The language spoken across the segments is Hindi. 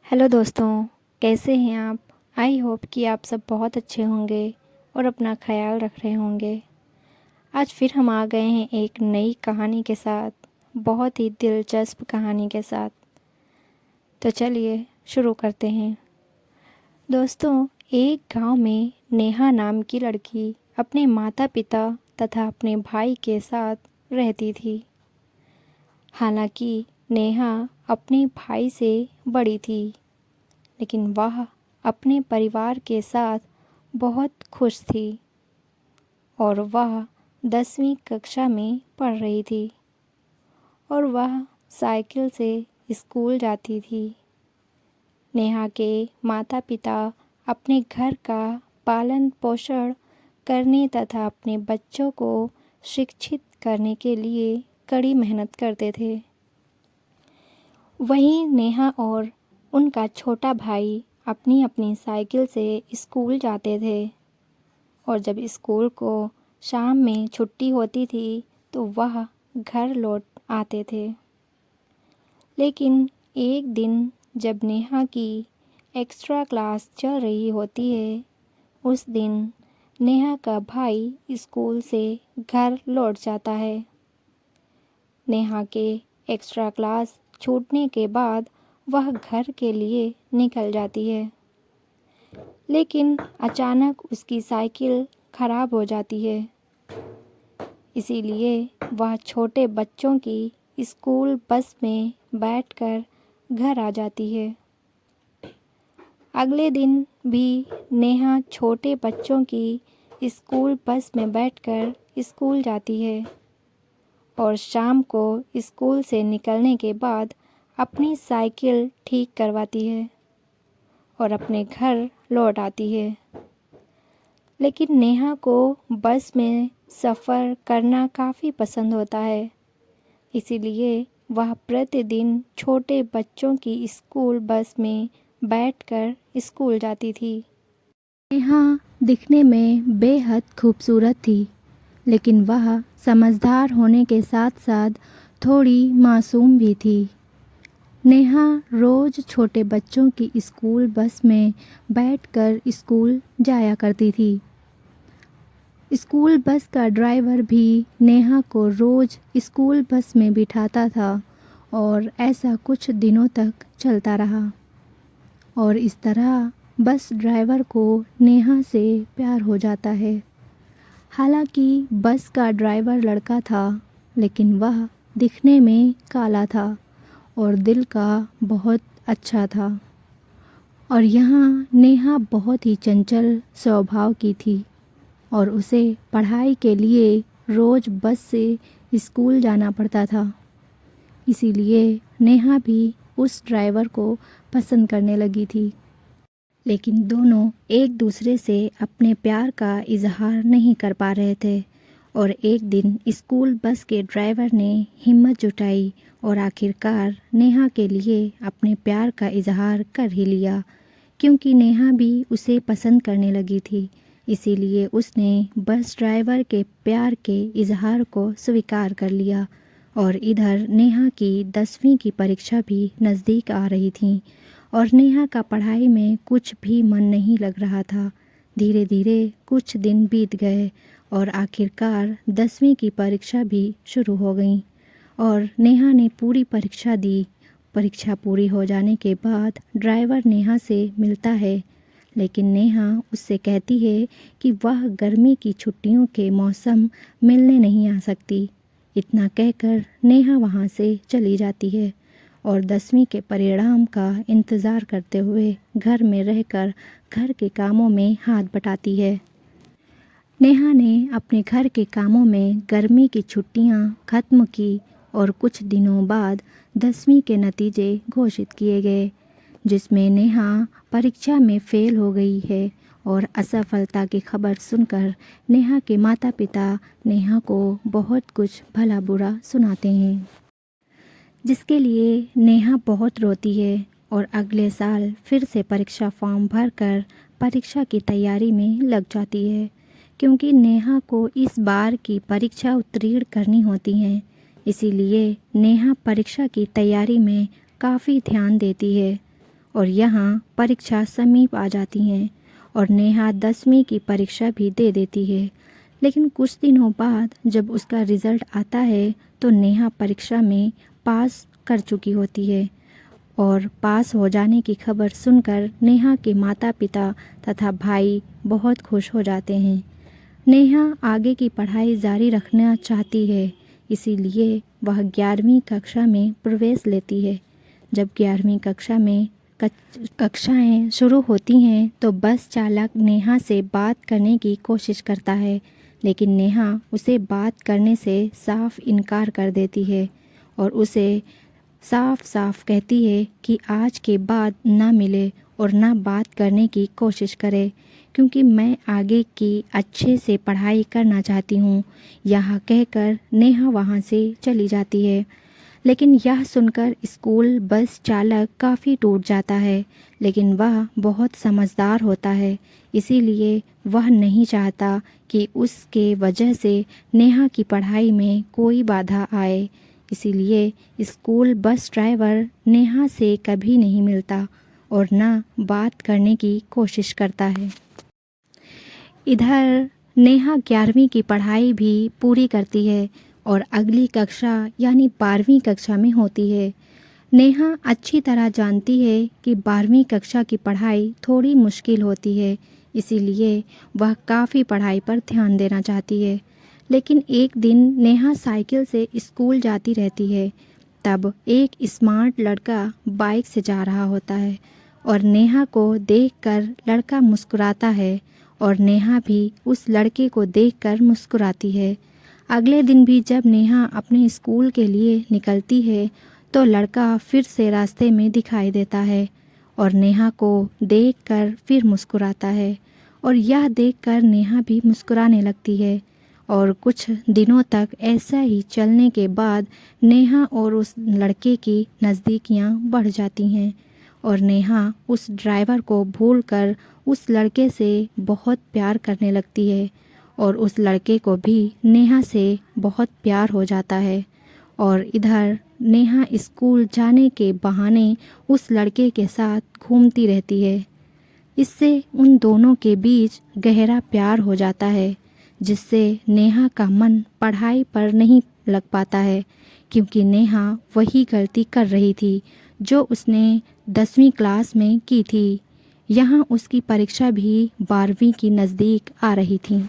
हेलो दोस्तों, कैसे हैं आप। आई होप कि आप सब बहुत अच्छे होंगे और अपना ख्याल रख रहे होंगे। आज फिर हम आ गए हैं एक नई कहानी के साथ, बहुत ही दिलचस्प कहानी के साथ। तो चलिए शुरू करते हैं। दोस्तों, एक गांव में नेहा नाम की लड़की अपने माता पिता तथा अपने भाई के साथ रहती थी। हालांकि नेहा अपने भाई से बड़ी थी, लेकिन वह अपने परिवार के साथ बहुत खुश थी और वह 10वीं कक्षा में पढ़ रही थी और वह साइकिल से स्कूल जाती थी। नेहा के माता पिता अपने घर का पालन पोषण करने तथा अपने बच्चों को शिक्षित करने के लिए कड़ी मेहनत करते थे। वहीं नेहा और उनका छोटा भाई अपनी अपनी साइकिल से स्कूल जाते थे और जब स्कूल को शाम में छुट्टी होती थी तो वह घर लौट आते थे। लेकिन एक दिन जब नेहा की एक्स्ट्रा क्लास चल रही होती है, उस दिन नेहा का भाई स्कूल से घर लौट जाता है। नेहा के एक्स्ट्रा क्लास छूटने के बाद वह घर के लिए निकल जाती है, लेकिन अचानक उसकी साइकिल खराब हो जाती है। इसीलिए वह छोटे बच्चों की स्कूल बस में बैठकर घर आ जाती है। अगले दिन भी नेहा छोटे बच्चों की स्कूल बस में बैठकर स्कूल जाती है और शाम को स्कूल से निकलने के बाद अपनी साइकिल ठीक करवाती है और अपने घर लौट आती है। लेकिन नेहा को बस में सफ़र करना काफ़ी पसंद होता है, इसीलिए वह प्रतिदिन छोटे बच्चों की स्कूल बस में बैठकर स्कूल जाती थी। नेहा दिखने में बेहद खूबसूरत थी, लेकिन वह समझदार होने के साथ साथ थोड़ी मासूम भी थी। नेहा रोज़ छोटे बच्चों की स्कूल बस में बैठकर स्कूल जाया करती थी। स्कूल बस का ड्राइवर भी नेहा को रोज़ स्कूल बस में बिठाता था और ऐसा कुछ दिनों तक चलता रहा और इस तरह बस ड्राइवर को नेहा से प्यार हो जाता है। हालांकि बस का ड्राइवर लड़का था, लेकिन वह दिखने में काला था और दिल का बहुत अच्छा था। और यहाँ नेहा बहुत ही चंचल स्वभाव की थी और उसे पढ़ाई के लिए रोज़ बस से स्कूल जाना पड़ता था। इसीलिए नेहा भी उस ड्राइवर को पसंद करने लगी थी। लेकिन दोनों एक दूसरे से अपने प्यार का इजहार नहीं कर पा रहे थे और एक दिन स्कूल बस के ड्राइवर ने हिम्मत जुटाई और आखिरकार नेहा के लिए अपने प्यार का इजहार कर ही लिया। क्योंकि नेहा भी उसे पसंद करने लगी थी, इसीलिए उसने बस ड्राइवर के प्यार के इजहार को स्वीकार कर लिया। और इधर नेहा की 10वीं की परीक्षा भी नज़दीक आ रही थी और नेहा का पढ़ाई में कुछ भी मन नहीं लग रहा था। धीरे धीरे कुछ दिन बीत गए और आखिरकार 10वीं की परीक्षा भी शुरू हो गई और नेहा ने पूरी परीक्षा दी। परीक्षा पूरी हो जाने के बाद ड्राइवर नेहा से मिलता है, लेकिन नेहा उससे कहती है कि वह गर्मी की छुट्टियों के मौसम मिलने नहीं आ सकती। इतना कहकर नेहा वहाँ से चली जाती है और 10वीं के परिणाम का इंतज़ार करते हुए घर में रहकर घर के कामों में हाथ बटाती है। नेहा ने अपने घर के कामों में गर्मी की छुट्टियां ख़त्म की और कुछ दिनों बाद 10वीं के नतीजे घोषित किए गए, जिसमें नेहा परीक्षा में फ़ेल हो गई है। और असफलता की खबर सुनकर नेहा के माता पिता नेहा को बहुत कुछ भला बुरा सुनाते हैं, जिसके लिए नेहा बहुत रोती है और अगले साल फिर से परीक्षा फॉर्म भरकर परीक्षा की तैयारी में लग जाती है। क्योंकि नेहा को इस बार की परीक्षा उत्तीर्ण करनी होती है, इसीलिए नेहा परीक्षा की तैयारी में काफ़ी ध्यान देती है और यहाँ परीक्षा समीप आ जाती हैं और नेहा 10वीं की परीक्षा भी दे देती है। लेकिन कुछ दिनों बाद जब उसका रिज़ल्ट आता है तो नेहा परीक्षा में पास कर चुकी होती है और पास हो जाने की खबर सुनकर नेहा के माता पिता तथा भाई बहुत खुश हो जाते हैं। नेहा आगे की पढ़ाई जारी रखना चाहती है, इसीलिए वह 11वीं कक्षा में प्रवेश लेती है। जब 11वीं कक्षा में कक्षाएं शुरू होती हैं तो बस चालक नेहा से बात करने की कोशिश करता है, लेकिन नेहा उसे बात करने से साफ इनकार कर देती है और उसे साफ साफ कहती है कि आज के बाद ना मिले और ना बात करने की कोशिश करे, क्योंकि मैं आगे की अच्छे से पढ़ाई करना चाहती हूँ। यह कहकर नेहा वहाँ से चली जाती है। लेकिन यह सुनकर स्कूल बस चालक काफ़ी टूट जाता है, लेकिन वह बहुत समझदार होता है, इसीलिए वह नहीं चाहता कि उसके वजह से नेहा की पढ़ाई में कोई बाधा आए। इसीलिए स्कूल बस ड्राइवर नेहा से कभी नहीं मिलता और ना बात करने की कोशिश करता है। इधर नेहा 11वीं की पढ़ाई भी पूरी करती है और अगली कक्षा यानी 12वीं कक्षा में होती है। नेहा अच्छी तरह जानती है कि 12वीं कक्षा की पढ़ाई थोड़ी मुश्किल होती है, इसीलिए वह काफ़ी पढ़ाई पर ध्यान देना चाहती है। लेकिन एक दिन नेहा साइकिल से स्कूल जाती रहती है, तब एक स्मार्ट लड़का बाइक से जा रहा होता है और नेहा को देखकर लड़का मुस्कुराता है और नेहा भी उस लड़के को देखकर मुस्कुराती है। अगले दिन भी जब नेहा अपने स्कूल के लिए निकलती है तो लड़का फिर से रास्ते में दिखाई देता है और नेहा को देखकर फिर मुस्कुराता है और यह देखकर नेहा भी मुस्कुराने लगती है। और कुछ दिनों तक ऐसा ही चलने के बाद नेहा और उस लड़के की नज़दीकियाँ बढ़ जाती हैं और नेहा उस ड्राइवर को भूलकर उस लड़के से बहुत प्यार करने लगती है और उस लड़के को भी नेहा से बहुत प्यार हो जाता है। और इधर नेहा स्कूल जाने के बहाने उस लड़के के साथ घूमती रहती है। इससे उन दोनों के बीच गहरा प्यार हो जाता है, जिससे नेहा का मन पढ़ाई पर नहीं लग पाता है, क्योंकि नेहा वही गलती कर रही थी जो उसने 10वीं क्लास में की थी। यहाँ उसकी परीक्षा भी 12वीं की नज़दीक आ रही थी।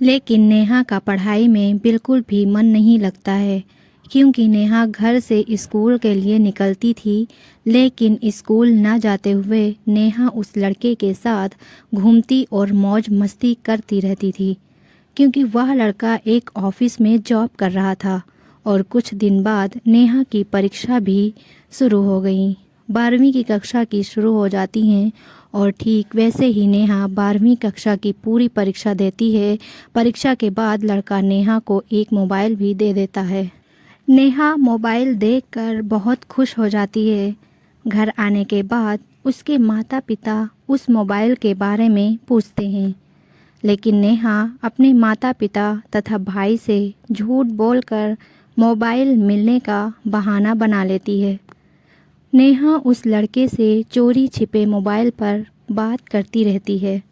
लेकिन नेहा का पढ़ाई में बिल्कुल भी मन नहीं लगता है, क्योंकि नेहा घर से स्कूल के लिए निकलती थी, लेकिन स्कूल ना जाते हुए नेहा उस लड़के के साथ घूमती और मौज मस्ती करती रहती थी, क्योंकि वह लड़का एक ऑफिस में जॉब कर रहा था। और कुछ दिन बाद नेहा की परीक्षा भी शुरू हो गई। 12वीं की कक्षा की शुरू हो जाती हैं और ठीक वैसे ही नेहा 12वीं कक्षा की पूरी परीक्षा देती है। परीक्षा के बाद लड़का नेहा को एक मोबाइल भी दे देता है। नेहा मोबाइल देखकर बहुत खुश हो जाती है। घर आने के बाद उसके माता पिता उस मोबाइल के बारे में पूछते हैं, लेकिन नेहा अपने माता पिता तथा भाई से झूठ बोलकर मोबाइल मिलने का बहाना बना लेती है। नेहा उस लड़के से चोरी छिपे मोबाइल पर बात करती रहती है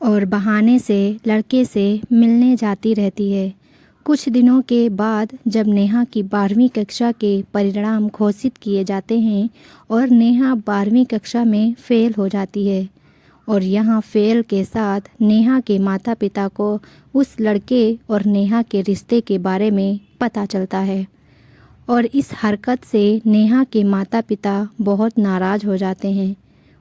और बहाने से लड़के से मिलने जाती रहती है। कुछ दिनों के बाद जब नेहा की 12वीं कक्षा के परिणाम घोषित किए जाते हैं और नेहा 12वीं कक्षा में फेल हो जाती है और यहाँ फेल के साथ नेहा के माता पिता को उस लड़के और नेहा के रिश्ते के बारे में पता चलता है और इस हरकत से नेहा के माता पिता बहुत नाराज़ हो जाते हैं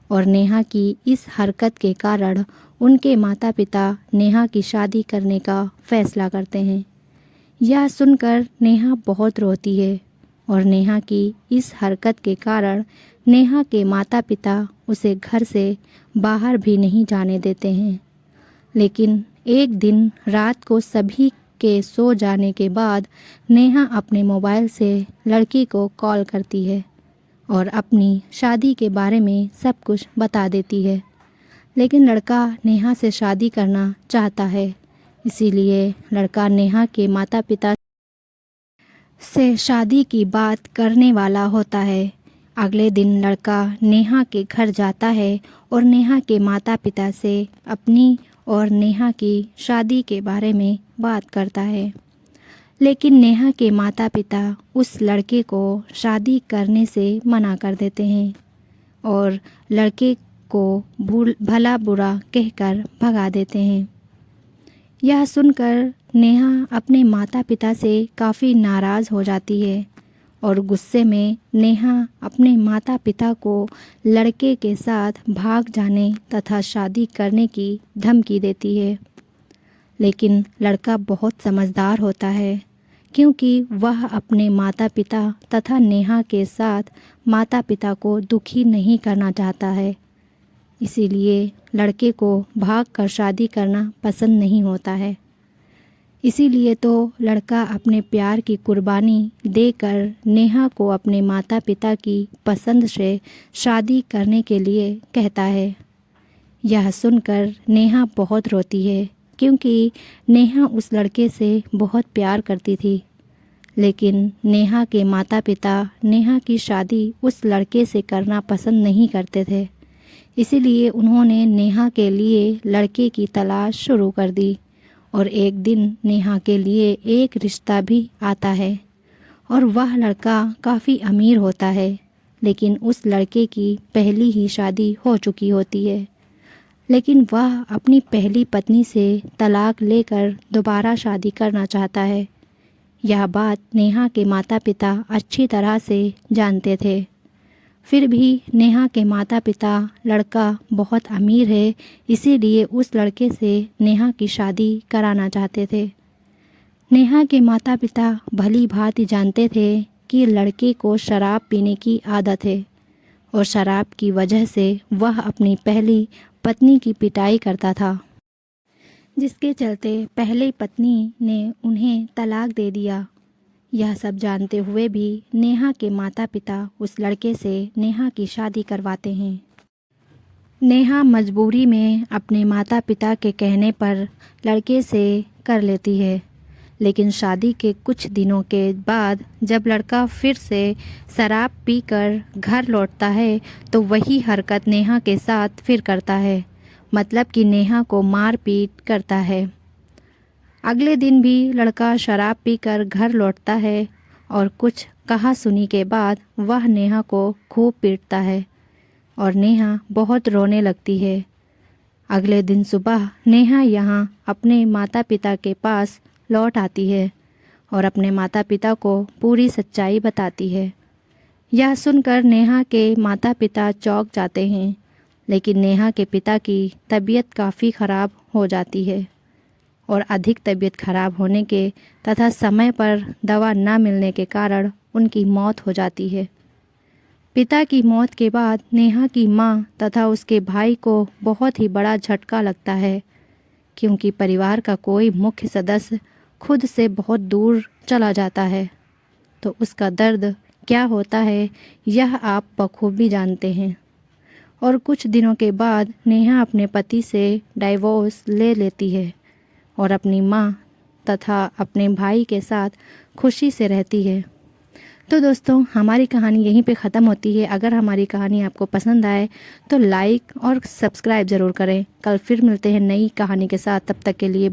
और नेहा की इस हरकत के कारण उनके माता पिता नेहा की शादी करने का फैसला करते हैं। यह सुनकर नेहा बहुत रोती है और नेहा की इस हरकत के कारण नेहा के माता पिता उसे घर से बाहर भी नहीं जाने देते हैं। लेकिन एक दिन रात को सभी के सो जाने के बाद नेहा अपने मोबाइल से लड़की को कॉल करती है और अपनी शादी के बारे में सब कुछ बता देती है। लेकिन लड़का नेहा से शादी करना चाहता है, इसीलिए लड़का नेहा के माता पिता से शादी की बात करने वाला होता है। अगले दिन लड़का नेहा के घर जाता है और नेहा के माता पिता से अपनी और नेहा की शादी के बारे में बात करता है। लेकिन नेहा के माता पिता उस लड़के को शादी करने से मना कर देते हैं और लड़के को भला बुरा कहकर भगा देते हैं। यह सुनकर नेहा अपने माता पिता से काफ़ी नाराज़ हो जाती है और गुस्से में नेहा अपने माता पिता को लड़के के साथ भाग जाने तथा शादी करने की धमकी देती है। लेकिन लड़का बहुत समझदार होता है क्योंकि वह अपने माता पिता तथा नेहा के साथ माता पिता को दुखी नहीं करना चाहता है। इसीलिए लड़के को भागकर शादी करना पसंद नहीं होता है। इसीलिए तो लड़का अपने प्यार की कुर्बानी देकर नेहा को अपने माता पिता की पसंद से शादी करने के लिए कहता है। यह सुनकर नेहा बहुत रोती है क्योंकि नेहा उस लड़के से बहुत प्यार करती थी। लेकिन नेहा के माता पिता नेहा की शादी उस लड़के से करना पसंद नहीं करते थे। इसीलिए उन्होंने नेहा के लिए लड़के की तलाश शुरू कर दी और एक दिन नेहा के लिए एक रिश्ता भी आता है और वह लड़का काफ़ी अमीर होता है। लेकिन उस लड़के की पहली ही शादी हो चुकी होती है। लेकिन वह अपनी पहली पत्नी से तलाक लेकर दोबारा शादी करना चाहता है। यह बात नेहा के माता पिता अच्छी तरह से जानते थे। फिर भी नेहा के माता पिता लड़का बहुत अमीर है इसीलिए उस लड़के से नेहा की शादी कराना चाहते थे। नेहा के माता पिता भली भांति जानते थे कि लड़के को शराब पीने की आदत है और शराब की वजह से वह अपनी पहली पत्नी की पिटाई करता था, जिसके चलते पहली पत्नी ने उन्हें तलाक दे दिया। यह सब जानते हुए भी नेहा के माता पिता उस लड़के से नेहा की शादी करवाते हैं। नेहा मजबूरी में अपने माता पिता के कहने पर लड़के से कर लेती है। लेकिन शादी के कुछ दिनों के बाद जब लड़का फिर से शराब पीकर घर लौटता है तो वही हरकत नेहा के साथ फिर करता है, मतलब कि नेहा को मार पीट करता है। अगले दिन भी लड़का शराब पीकर घर लौटता है और कुछ कहा सुनी के बाद वह नेहा को खूब पीटता है और नेहा बहुत रोने लगती है। अगले दिन सुबह नेहा यहाँ अपने माता पिता के पास लौट आती है और अपने माता पिता को पूरी सच्चाई बताती है। यह सुनकर नेहा के माता पिता चौंक जाते हैं। लेकिन नेहा के पिता की तबीयत काफ़ी ख़राब हो जाती है और अधिक तबीयत खराब होने के तथा समय पर दवा न मिलने के कारण उनकी मौत हो जाती है। पिता की मौत के बाद नेहा की मां तथा उसके भाई को बहुत ही बड़ा झटका लगता है क्योंकि परिवार का कोई मुख्य सदस्य खुद से बहुत दूर चला जाता है तो उसका दर्द क्या होता है यह आप बखूबी जानते हैं। और कुछ दिनों के बाद नेहा अपने पति से डाइवोर्स ले लेती है और अपनी माँ तथा अपने भाई के साथ खुशी से रहती है। तो दोस्तों हमारी कहानी यहीं पे ख़त्म होती है। अगर हमारी कहानी आपको पसंद आए तो लाइक और सब्सक्राइब ज़रूर करें। कल फिर मिलते हैं नई कहानी के साथ, तब तक के लिए